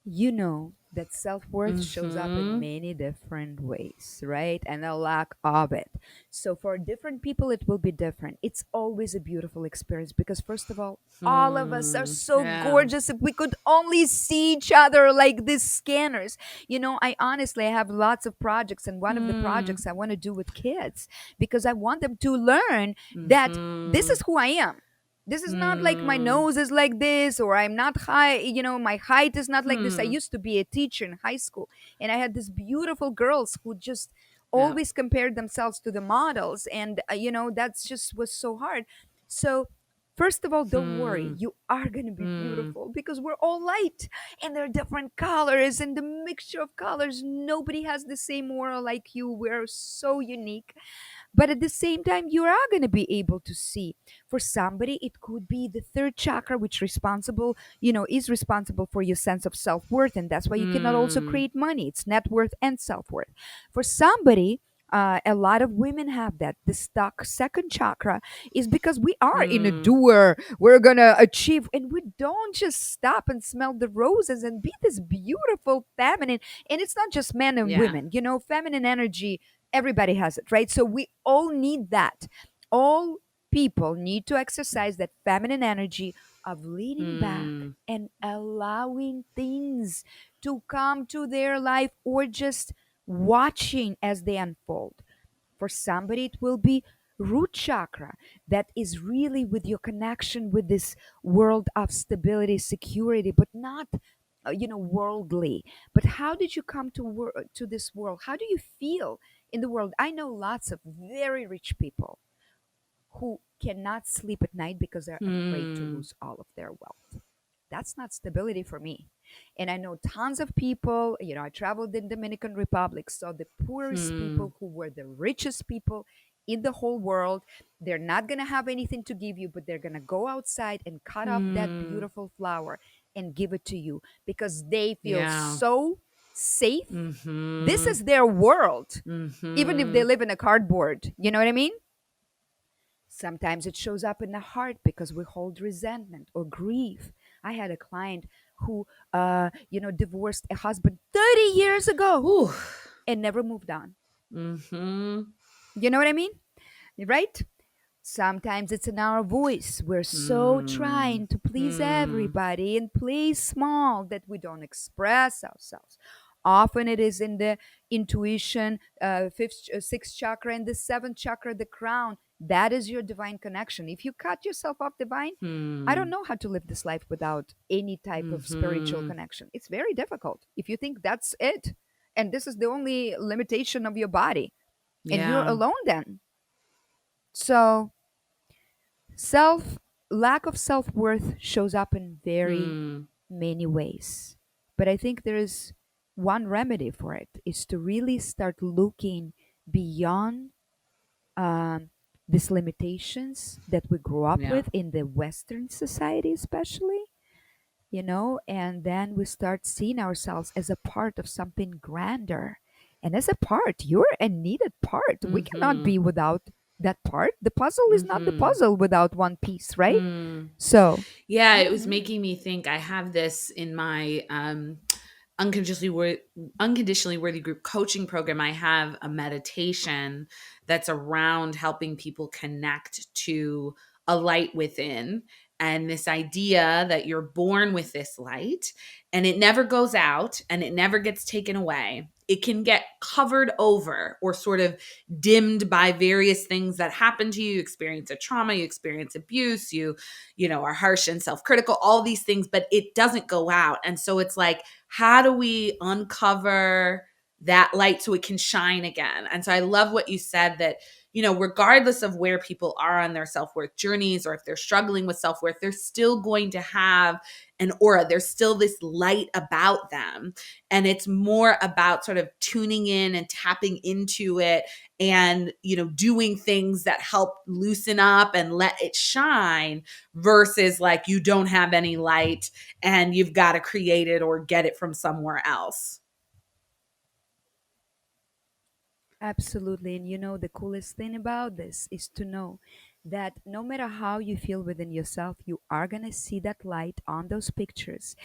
[SPEAKER 2] You know that self-worth shows up in
[SPEAKER 1] Mhm.
[SPEAKER 2] many different ways, right? And a lack of it. So for different people it will be different. It's always a beautiful experience because, first of all of us are
[SPEAKER 1] Hmm.
[SPEAKER 2] so
[SPEAKER 1] Yeah.
[SPEAKER 2] gorgeous. If we could only see each other like these scanners. I have lots of projects, and one of the
[SPEAKER 1] Hmm.
[SPEAKER 2] projects I want to do with kids, because I want them to learn that this is
[SPEAKER 1] Mhm.
[SPEAKER 2] who I am. This is not like my
[SPEAKER 1] Hmm.
[SPEAKER 2] nose is like this, or I'm not high, my height is not like this. I
[SPEAKER 1] Hmm.
[SPEAKER 2] used to be a teacher in high school, and I had these beautiful girls who just
[SPEAKER 1] Yeah.
[SPEAKER 2] always compared themselves to the models, and that's just was so hard. So first of all, don't worry,
[SPEAKER 1] Hmm.
[SPEAKER 2] you are going to be
[SPEAKER 1] Hmm.
[SPEAKER 2] beautiful because we're all light, and there are different colors, and the mixture of colors, nobody has the same aura like you. We're so unique. But at the same time, you are going to be able to see. For somebody, it could be the third chakra, which is responsible for your sense of self-worth, and that's why you cannot also
[SPEAKER 1] Hmm.
[SPEAKER 2] create money. It's net worth and self-worth. For somebody, a lot of women have that. The stuck second chakra is because we are in a
[SPEAKER 1] Hmm.
[SPEAKER 2] doer. We're gonna achieve, and we don't just stop and smell the roses and be this beautiful feminine. And it's not just men and
[SPEAKER 1] Yeah.
[SPEAKER 2] women. Feminine energy, everybody has it, right? So we all need that. All people need to exercise that feminine energy of leaning back
[SPEAKER 1] Hmm.
[SPEAKER 2] and allowing things to come to their life, or just watching as they unfold. For somebody, it will be root chakra, that is really with your connection with this world of stability, security, but not worldly. But how did you come to this world? How do you feel in the world? I know lots of very rich people who cannot sleep at night because they're afraid to
[SPEAKER 1] Hmm.
[SPEAKER 2] lose all of their wealth. That's not stability for me. And I know tons of people, I traveled in Dominican Republic, so the poorest
[SPEAKER 1] Hmm.
[SPEAKER 2] people who were the richest people in the whole world, they're not going to have anything to give you, but they're going to go outside and cut up that
[SPEAKER 1] Hmm.
[SPEAKER 2] beautiful flower and give it to you because they feel
[SPEAKER 1] Yeah.
[SPEAKER 2] so safe. This
[SPEAKER 1] Mm-hmm.
[SPEAKER 2] is their world, even if they
[SPEAKER 1] Mm-hmm.
[SPEAKER 2] live in a cardboard. You know what I mean? Sometimes it shows up in the heart because we hold resentment or grief. I had a client who, divorced a husband 30 years ago
[SPEAKER 1] Ooh.
[SPEAKER 2] and never moved on.
[SPEAKER 1] Mm-hmm.
[SPEAKER 2] You know what I mean? Right? Sometimes it's in our voice. We're so
[SPEAKER 1] Hmm.
[SPEAKER 2] trying to please
[SPEAKER 1] Hmm.
[SPEAKER 2] everybody and play small that we don't express ourselves. Often it is in the intuition, sixth chakra, and the seventh chakra, the crown. That is your divine connection. If you cut yourself off divine, I don't
[SPEAKER 1] Hmm.
[SPEAKER 2] know how to live this life without any type of spiritual
[SPEAKER 1] Mm-hmm.
[SPEAKER 2] connection. It's very difficult if you think that's it. And this is the only limitation of your body. And you're
[SPEAKER 1] Yeah.
[SPEAKER 2] alone then. So self lack of self-worth shows up in very
[SPEAKER 1] Hmm.
[SPEAKER 2] many ways. But I think there is one remedy for it is to really start looking beyond um, these limitations that we grew up
[SPEAKER 1] Yeah.
[SPEAKER 2] with in the Western society, especially, and then we start seeing ourselves as a part of something grander. And as a part, you're a needed part. We cannot
[SPEAKER 1] Mm-hmm.
[SPEAKER 2] be without that part. The puzzle is not the
[SPEAKER 1] Mm-hmm.
[SPEAKER 2] puzzle without one piece, right?
[SPEAKER 1] Hmm.
[SPEAKER 2] So,
[SPEAKER 1] Yeah, it was
[SPEAKER 2] mhm.
[SPEAKER 1] making me think. I have this in my unconditionally worthy, unconditionally worthy group coaching program. I have a meditation that's around helping people connect to a light within, and this idea that you're born with this light and it never goes out and it never gets taken away. It can get covered over or sort of dimmed by various things that happen to you. You experience a trauma, you experience abuse, you are harsh and self-critical, all these things, but it doesn't go out. And so it's like, how do we uncover that light so it can shine again? And so I love what you said, that regardless of where people are on their self-worth journeys, or if they're struggling with self-worth, they're still going to have an aura. There's still this light about them. And it's more about sort of tuning in and tapping into it, and doing things that help loosen up and let it shine, versus like you don't have any light and you've got to create it or get it from somewhere else.
[SPEAKER 2] Absolutely. And the coolest thing about this is to know that no matter how you feel within yourself, you are going to see that light on those pictures.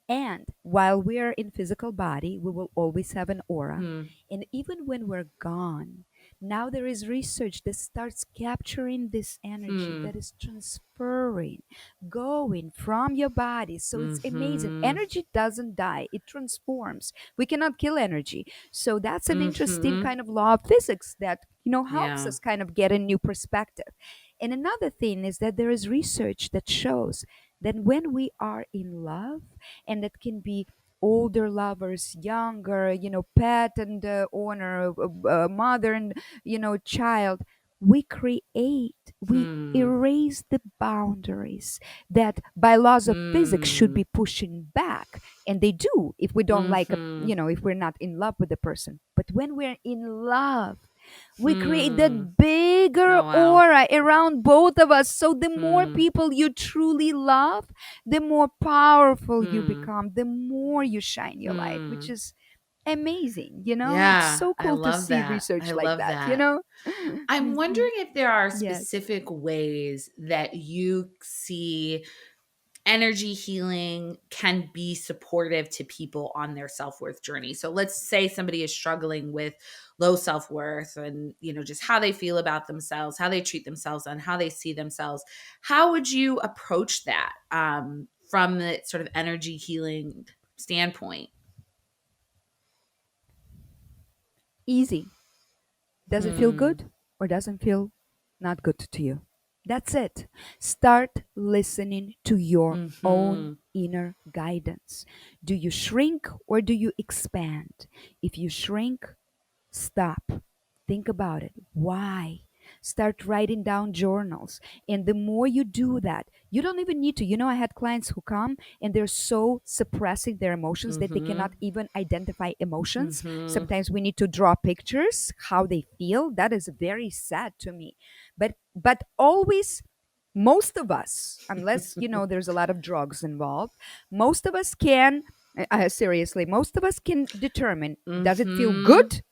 [SPEAKER 2] And while we are in physical body, we will always have an aura.
[SPEAKER 1] Hmm.
[SPEAKER 2] And even when we're gone, now there is research that starts capturing this energy
[SPEAKER 1] Hmm.
[SPEAKER 2] that is transferring, going from your body. So it's amazing.
[SPEAKER 1] Mm-hmm.
[SPEAKER 2] Energy doesn't die, it transforms. We cannot kill energy. So that's an interesting
[SPEAKER 1] Mm-hmm.
[SPEAKER 2] kind of law of physics that helps
[SPEAKER 1] Yeah.
[SPEAKER 2] us kind of get a new perspective. And another thing is that there is research that shows that when we are in love, and that can be older lovers, younger, pet and owner, mother and child, we
[SPEAKER 1] Hmm.
[SPEAKER 2] erase the boundaries that by laws of physics should
[SPEAKER 1] Hmm.
[SPEAKER 2] be pushing back, and they do if we don't like
[SPEAKER 1] Mm-hmm.
[SPEAKER 2] if we're not in love with the person. But when we're in love, we create
[SPEAKER 1] Hmm.
[SPEAKER 2] that bigger
[SPEAKER 1] Oh wow.
[SPEAKER 2] aura around both of us. So the more
[SPEAKER 1] Hmm.
[SPEAKER 2] people you truly love, the more powerful you
[SPEAKER 1] Hmm.
[SPEAKER 2] become, the more you shine your light, which
[SPEAKER 1] Hmm.
[SPEAKER 2] is amazing. It's
[SPEAKER 1] Yeah,
[SPEAKER 2] so
[SPEAKER 1] I
[SPEAKER 2] cool to
[SPEAKER 1] love
[SPEAKER 2] see
[SPEAKER 1] that.
[SPEAKER 2] research
[SPEAKER 1] I
[SPEAKER 2] like
[SPEAKER 1] love
[SPEAKER 2] that,
[SPEAKER 1] that. I'm
[SPEAKER 2] Mhm.
[SPEAKER 1] wondering if there are
[SPEAKER 2] Yes.
[SPEAKER 1] specific ways that you see energy healing can be supportive to people on their self-worth journey. So let's say somebody is struggling with low self-worth and, just how they feel about themselves, how they treat themselves, and how they see themselves. How would you approach that from the sort of energy healing standpoint?
[SPEAKER 2] Easy. Does it feel
[SPEAKER 1] Hmm.
[SPEAKER 2] good or doesn't feel not good to you? That's it. Start listening to your own
[SPEAKER 1] Mhm.
[SPEAKER 2] inner guidance. Do you shrink or do you expand? If you shrink, stop. Think about it. Why? Start writing down journals. And the more you do that, you don't even need to. I had clients who come and they're so suppressing their emotions that they cannot
[SPEAKER 1] Mhm.
[SPEAKER 2] even identify emotions.
[SPEAKER 1] Mhm.
[SPEAKER 2] Sometimes we need to draw pictures, how they feel. That is very sad to me. But always, most of us, unless there's a lot of drugs involved, most of us can seriously, most of us can determine, does it feel
[SPEAKER 1] Mhm.
[SPEAKER 2] good,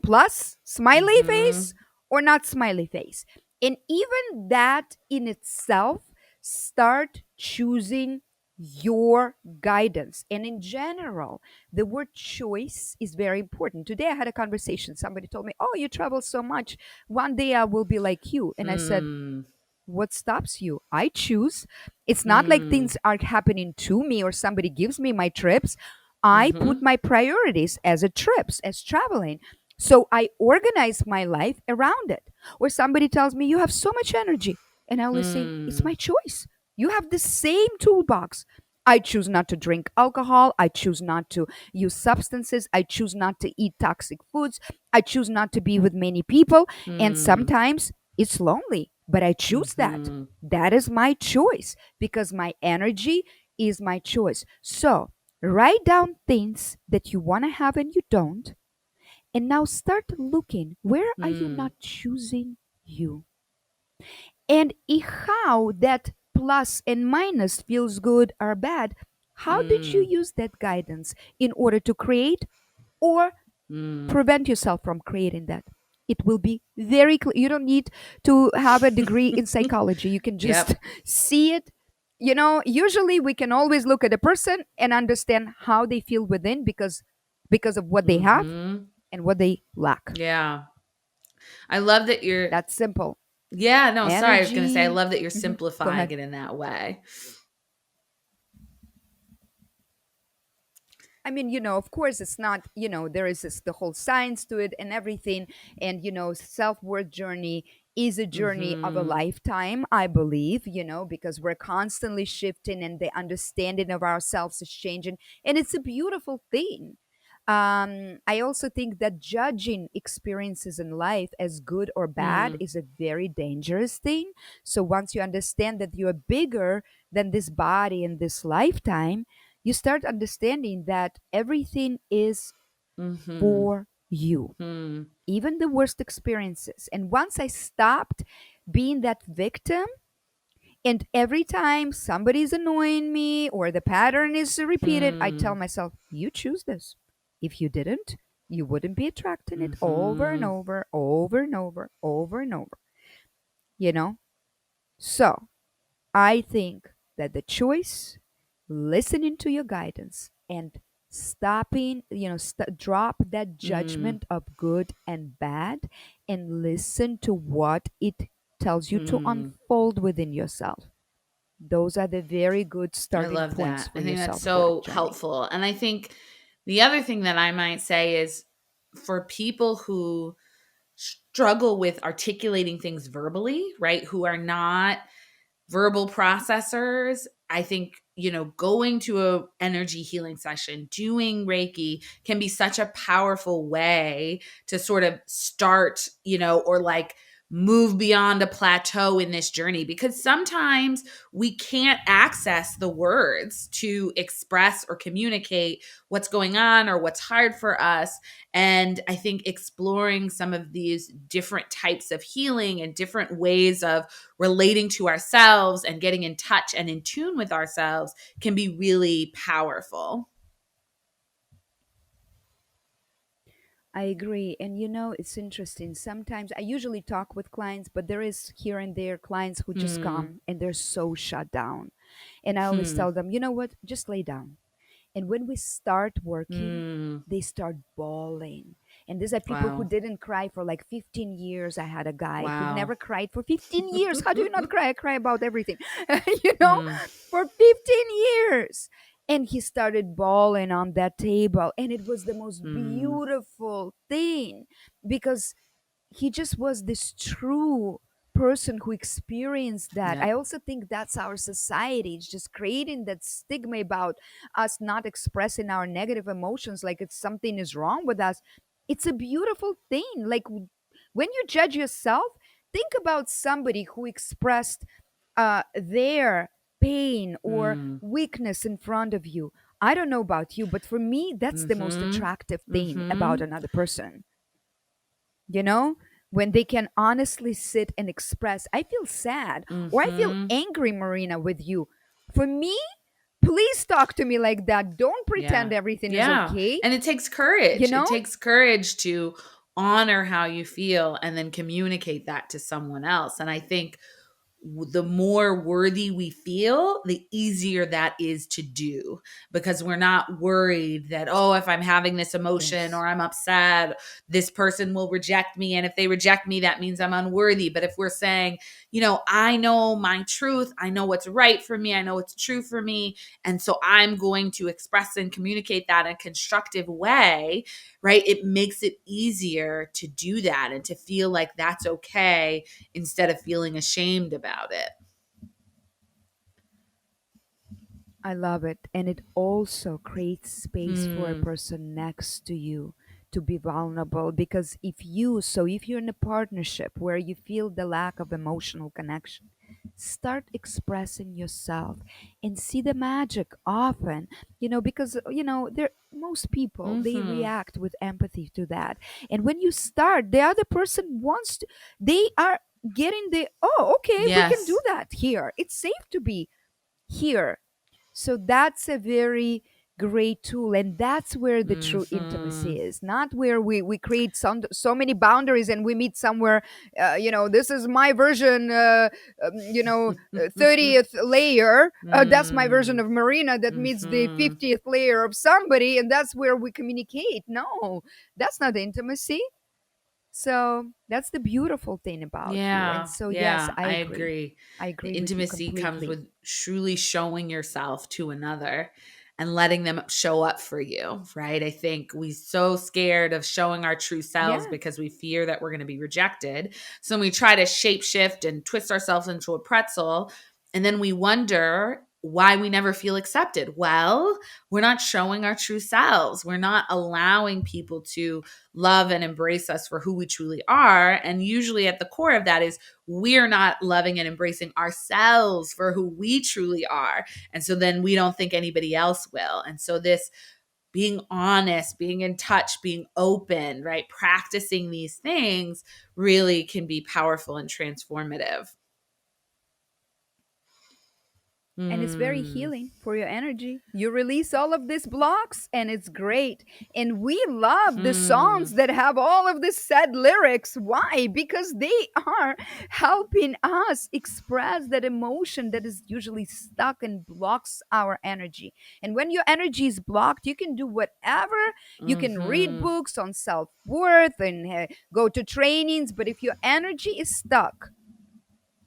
[SPEAKER 2] plus smiley face
[SPEAKER 1] Mhm.
[SPEAKER 2] or not smiley face. And even that in itself, start choosing your guidance. And in general, the word choice is very important. Today I had a conversation. Somebody told me, "Oh, you travel so much. One day I will be like you." And I said,
[SPEAKER 1] Mm.
[SPEAKER 2] what stops you? I choose. It's not like
[SPEAKER 1] Mm.
[SPEAKER 2] things are happening to me or somebody gives me my trips. I put
[SPEAKER 1] Mhm.
[SPEAKER 2] my priorities as a trips, as traveling. So I organize my life around it. Or somebody tells me, you have so much energy. And I always say, it's
[SPEAKER 1] Mm.
[SPEAKER 2] my choice. You have the same toolbox. I choose not to drink alcohol. I choose not to use substances. I choose not to eat toxic foods. I choose not to be with many people. And
[SPEAKER 1] Mm.
[SPEAKER 2] sometimes it's lonely, but I choose that.
[SPEAKER 1] Mhm.
[SPEAKER 2] That is my choice because my energy is my choice. So write down things that you want to have and you don't. And now start looking, where are you
[SPEAKER 1] Mm.
[SPEAKER 2] not choosing you? And how that plus and minus feels good or bad, how did you
[SPEAKER 1] Mm.
[SPEAKER 2] use that guidance in order to create or
[SPEAKER 1] Mm.
[SPEAKER 2] prevent yourself from creating that? It will be very clear. You don't need to have a degree in psychology. You can just
[SPEAKER 1] Yep.
[SPEAKER 2] see it. Usually we can always look at a person and understand how they feel within because of what they have
[SPEAKER 1] Mhm.
[SPEAKER 2] and what they lack.
[SPEAKER 1] Yeah. I love that you're
[SPEAKER 2] That's simple.
[SPEAKER 1] Yeah, no, sorry, I was gonna say I
[SPEAKER 2] Energy.
[SPEAKER 1] love that you're
[SPEAKER 2] Go
[SPEAKER 1] simplifying
[SPEAKER 2] ahead.
[SPEAKER 1] it in that way.
[SPEAKER 2] I mean, of course, it's not, there is the whole science to it and everything. And, self worth journey is a journey of a
[SPEAKER 1] Mhm.
[SPEAKER 2] lifetime, I believe, because we're constantly shifting and the understanding of ourselves is changing. And it's a beautiful thing. I also think that judging experiences in life as good or bad
[SPEAKER 1] Mm.
[SPEAKER 2] is a very dangerous thing. So once you understand that you are bigger than this body and this lifetime, you start understanding that everything is
[SPEAKER 1] Mhm.
[SPEAKER 2] for you,
[SPEAKER 1] Mm.
[SPEAKER 2] even the worst experiences. And once I stopped being that victim, and every time somebody's annoying me or the pattern is repeated, I tell
[SPEAKER 1] Hmm.
[SPEAKER 2] myself, you choose this. If you didn't, you wouldn't be attracting it over and
[SPEAKER 1] Mhm.
[SPEAKER 2] over, over and over, over and over, you know? So I think that the choice, listening to your guidance, and stopping, drop that
[SPEAKER 1] Mm.
[SPEAKER 2] judgment of good and bad and listen to what it tells you to
[SPEAKER 1] Mm.
[SPEAKER 2] unfold within yourself. Those are the very good
[SPEAKER 1] I
[SPEAKER 2] starting
[SPEAKER 1] love
[SPEAKER 2] points
[SPEAKER 1] that.
[SPEAKER 2] for
[SPEAKER 1] I
[SPEAKER 2] your
[SPEAKER 1] think that's
[SPEAKER 2] self worth
[SPEAKER 1] so
[SPEAKER 2] journey.
[SPEAKER 1] helpful. And I think the other thing that I might say is for people who struggle with articulating things verbally, right? Who are not verbal processors. I think, going to a energy healing session, doing Reiki can be such a powerful way to sort of start, or like move beyond a plateau in this journey, because sometimes we can't access the words to express or communicate what's going on or what's hard for us. And I think exploring some of these different types of healing and different ways of relating to ourselves and getting in touch and in tune with ourselves can be really powerful.
[SPEAKER 2] I agree. And it's interesting. Sometimes I usually talk with clients, but there is here and there clients who just
[SPEAKER 1] Hmm.
[SPEAKER 2] come and they're so shut down. And I always
[SPEAKER 1] Hmm.
[SPEAKER 2] tell them, you know what, just lay down. And when we start working,
[SPEAKER 1] Mm.
[SPEAKER 2] they start bawling. And these are people who
[SPEAKER 1] Wow.
[SPEAKER 2] didn't cry for like 15 years. I had a guy who
[SPEAKER 1] Wow.
[SPEAKER 2] never cried for 15 years. How do you not cry? I cry about everything, you know,
[SPEAKER 1] Mm.
[SPEAKER 2] for 15 years. And he started bawling on that table. And it was the most
[SPEAKER 1] Mm.
[SPEAKER 2] beautiful thing because he just was this true person who experienced that. I
[SPEAKER 1] Yep.
[SPEAKER 2] also think that's our society. It's just creating that stigma about us not expressing our negative emotions like it's something is wrong with us. It's a beautiful thing. Like when you judge yourself, think about somebody who expressed their pain or
[SPEAKER 1] Mm.
[SPEAKER 2] weakness in front of you. I don't know about you, but for me, that's the most
[SPEAKER 1] Mm-hmm.
[SPEAKER 2] attractive thing
[SPEAKER 1] Mm-hmm.
[SPEAKER 2] about another person, you know, when they can honestly sit and express, I feel sad or I feel
[SPEAKER 1] Mm-hmm.
[SPEAKER 2] angry, Marina, with you. For me, please talk to me like that. Don't
[SPEAKER 1] Yeah.
[SPEAKER 2] pretend everything is
[SPEAKER 1] Yeah.
[SPEAKER 2] okay,
[SPEAKER 1] And it takes
[SPEAKER 2] you
[SPEAKER 1] courage. It
[SPEAKER 2] know?
[SPEAKER 1] takes courage to honor how you feel and then communicate that to someone else. And I think the more worthy we feel, the easier that is to do because we're not worried that, oh, if I'm having this emotion
[SPEAKER 2] Yes.
[SPEAKER 1] or I'm upset, this person will reject me. And if they reject me, that means I'm unworthy. But if we're saying, I know my truth, I know what's right for me, I know what's true for me. And so I'm going to express and communicate that in a constructive way, right? It makes it easier to do that and to feel like that's okay instead of feeling ashamed about it.
[SPEAKER 2] I love it. And it also creates space for a
[SPEAKER 1] Hmm.
[SPEAKER 2] person next to you to be vulnerable. Because if you're in a partnership where you feel the lack of emotional connection, start expressing yourself and see the magic often, because, there, most people, they
[SPEAKER 1] Hmm.
[SPEAKER 2] react with empathy to that. And when you start, the other person they are getting oh, okay, we can do
[SPEAKER 1] Yes.
[SPEAKER 2] that here. It's safe to be here. So that's a very great tool. And that's where the true
[SPEAKER 1] Hmm.
[SPEAKER 2] intimacy is, not where we create so many boundaries and we meet somewhere, this is my version, 30th layer. That's my version
[SPEAKER 1] Mm.
[SPEAKER 2] of Marina that meets the
[SPEAKER 1] Hmm.
[SPEAKER 2] 50th layer of somebody. And that's where we communicate. No, that's not intimacy. So that's the beautiful thing about you. And
[SPEAKER 1] Yeah,
[SPEAKER 2] so, yes,
[SPEAKER 1] yeah,
[SPEAKER 2] I
[SPEAKER 1] I
[SPEAKER 2] agree.
[SPEAKER 1] agree.
[SPEAKER 2] I
[SPEAKER 1] The
[SPEAKER 2] agree with you
[SPEAKER 1] intimacy comes
[SPEAKER 2] completely.
[SPEAKER 1] with truly showing yourself to another and letting them show up for you, right? I think we're so scared of showing our true selves
[SPEAKER 2] Yeah.
[SPEAKER 1] because we fear that we're going to be rejected. So we try to shape shift and twist ourselves into a pretzel. And then we wonder why we never feel accepted. Well, we're not showing our true selves. We're not allowing people to love and embrace us for who we truly are. And usually at the core of that is we're not loving and embracing ourselves for who we truly are. And so then we don't think anybody else will. And so this being honest, being in touch, being open, right? Practicing these things really can be powerful and transformative.
[SPEAKER 2] And it's very
[SPEAKER 1] Mm.
[SPEAKER 2] healing for your energy. You release all of these blocks and it's great. And we love the
[SPEAKER 1] Hmm.
[SPEAKER 2] songs that have all of these sad lyrics. Why? Because they are helping us express that emotion that is usually stuck and blocks our energy. And when your energy is blocked, you can do whatever. You can read
[SPEAKER 1] Hmm.
[SPEAKER 2] books on self-worth and go to trainings, but if your energy is stuck,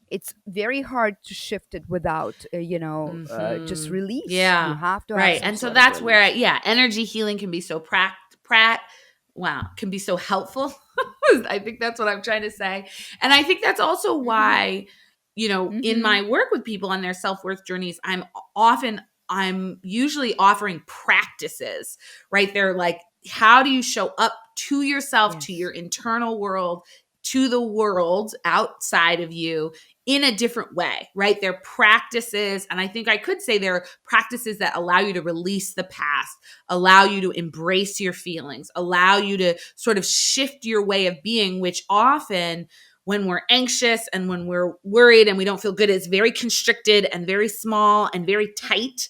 [SPEAKER 2] it's very hard to shift it without just release. You
[SPEAKER 1] Yeah.
[SPEAKER 2] have to have
[SPEAKER 1] Right.
[SPEAKER 2] some
[SPEAKER 1] And so
[SPEAKER 2] sort of
[SPEAKER 1] that's where,
[SPEAKER 2] release.
[SPEAKER 1] yeah, energy healing can be so wow, can be so helpful. I think that's what I'm trying to say. And I think that's also
[SPEAKER 2] Mm-hmm.
[SPEAKER 1] why, in
[SPEAKER 2] Mm-hmm.
[SPEAKER 1] my work with people on their self-worth journeys, I'm usually offering practices, right? They're like, how do you show up to yourself, to your
[SPEAKER 2] Yes.
[SPEAKER 1] internal world, to the world outside of you in a different way, right? They're practices. And I think I could say they're practices that allow you to release the past, allow you to embrace your feelings, allow you to sort of shift your way of being, which often when we're anxious and when we're worried and we don't feel good, it's very constricted and very small and very tight.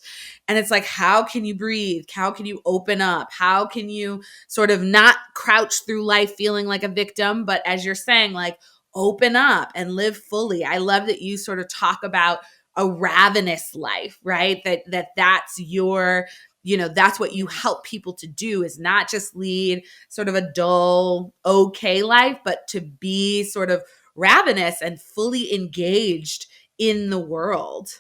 [SPEAKER 1] And it's like, how can you breathe? How can you open up? How can you sort of not crouch through life feeling like a victim, but as you're saying, like, open up and live fully. I love that you sort of talk about a ravenous life, right? That's your, that's what you
[SPEAKER 2] Yeah.
[SPEAKER 1] help people to do, is not just lead sort of a dull, okay life, but to be sort of ravenous and fully engaged in the world.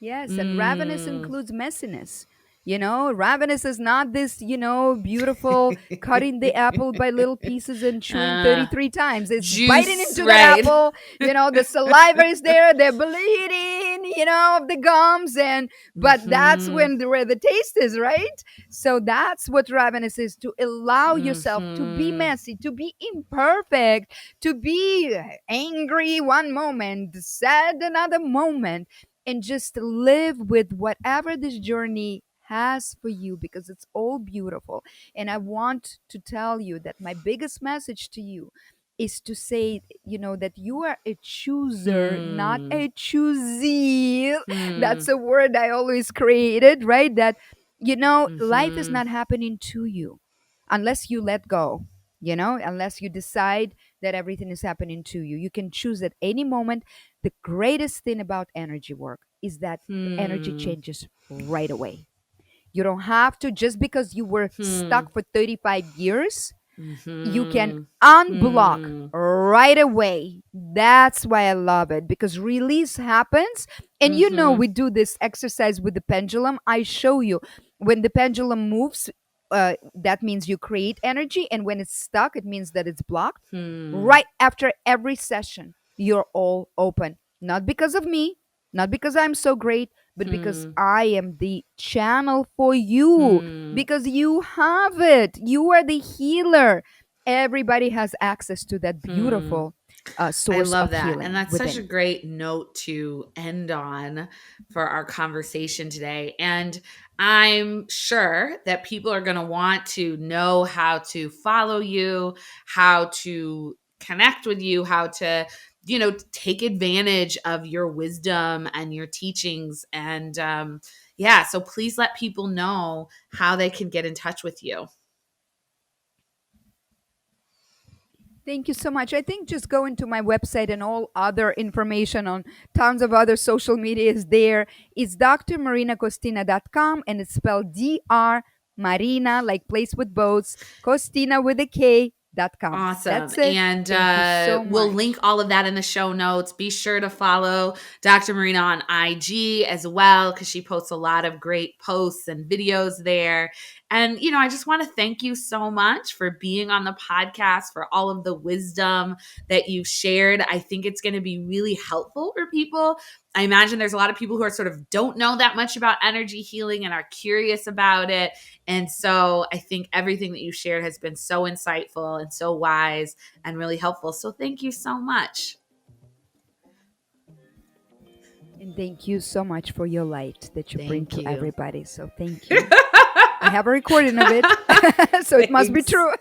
[SPEAKER 2] Yes, and ravenous
[SPEAKER 1] Mm.
[SPEAKER 2] includes messiness. Ravenous is not this, beautiful cutting the apple by little pieces and chewing
[SPEAKER 1] uh,
[SPEAKER 2] 33 times. It's biting
[SPEAKER 1] juice,
[SPEAKER 2] into that
[SPEAKER 1] right?
[SPEAKER 2] apple. The saliva is there, they're bleeding, of the gums. But that's
[SPEAKER 1] Mm-hmm.
[SPEAKER 2] where the taste is, right? So that's what ravenous is, to allow yourself to be
[SPEAKER 1] Mm-hmm.
[SPEAKER 2] messy, to be imperfect, to be angry one moment, sad another moment, and just live with whatever this journey has for you, because it's all beautiful. And I want to tell you that my biggest message to you is to say, that you are a chooser, not
[SPEAKER 1] Hmm.
[SPEAKER 2] a choosee.
[SPEAKER 1] Hmm.
[SPEAKER 2] That's a word I always created, right? That, life is
[SPEAKER 1] Mm-hmm.
[SPEAKER 2] not happening to you unless you let go, unless you decide that everything is happening to you. You can choose at any moment. The greatest thing about energy work is that the energy
[SPEAKER 1] Hmm.
[SPEAKER 2] changes right away. You don't have to, just because you were
[SPEAKER 1] Hmm.
[SPEAKER 2] stuck for 35 years, you can
[SPEAKER 1] Mm-hmm.
[SPEAKER 2] unblock
[SPEAKER 1] Hmm.
[SPEAKER 2] right away. That's why I love it, because release happens. And
[SPEAKER 1] Mm-hmm.
[SPEAKER 2] we do this exercise with the pendulum. I show you when the pendulum moves, that means you create energy. And when it's stuck, it means that it's blocked.
[SPEAKER 1] Hmm.
[SPEAKER 2] Right after every session, you're all open. Not because of me, not because I'm so great, but because
[SPEAKER 1] Hmm.
[SPEAKER 2] I am the channel for you,
[SPEAKER 1] Hmm.
[SPEAKER 2] because you have it. You are the healer. Everybody has access to that
[SPEAKER 1] Hmm.
[SPEAKER 2] beautiful
[SPEAKER 1] I
[SPEAKER 2] source
[SPEAKER 1] love
[SPEAKER 2] of
[SPEAKER 1] that. And
[SPEAKER 2] healing
[SPEAKER 1] that's such a
[SPEAKER 2] within.
[SPEAKER 1] great note to end on for our conversation today. And I'm sure that people are going to want to know how to follow you, how to connect with you, how to, take advantage of your wisdom and your teachings. And yeah, so please let people know how they can get in touch with you.
[SPEAKER 2] Thank you so much. I think just go into my website, and all other information on tons of other social media is there. It's drmarinakostina.com, and it's spelled Dr. Marina, like place with boats, Kostina with a K.com.
[SPEAKER 1] Awesome.
[SPEAKER 2] That's it.
[SPEAKER 1] And
[SPEAKER 2] Thank you so
[SPEAKER 1] we'll link
[SPEAKER 2] much.
[SPEAKER 1] all of that in the show notes. Be sure to follow Dr. Marina on IG as well, because she posts a lot of great posts and videos there. And, I just want to thank you so much for being on the podcast, for all of the wisdom that you've shared. I think it's going to be really helpful for people. I imagine there's a lot of people who are sort of don't know that much about energy healing and are curious about it. And so I think everything that you shared has been so insightful and so wise and really helpful. So thank you so much.
[SPEAKER 2] And thank you so much for your light that you bring
[SPEAKER 1] Thank
[SPEAKER 2] to
[SPEAKER 1] you.
[SPEAKER 2] everybody. So thank you. I have a recording of it, so it must be
[SPEAKER 1] Thanks.
[SPEAKER 2] true.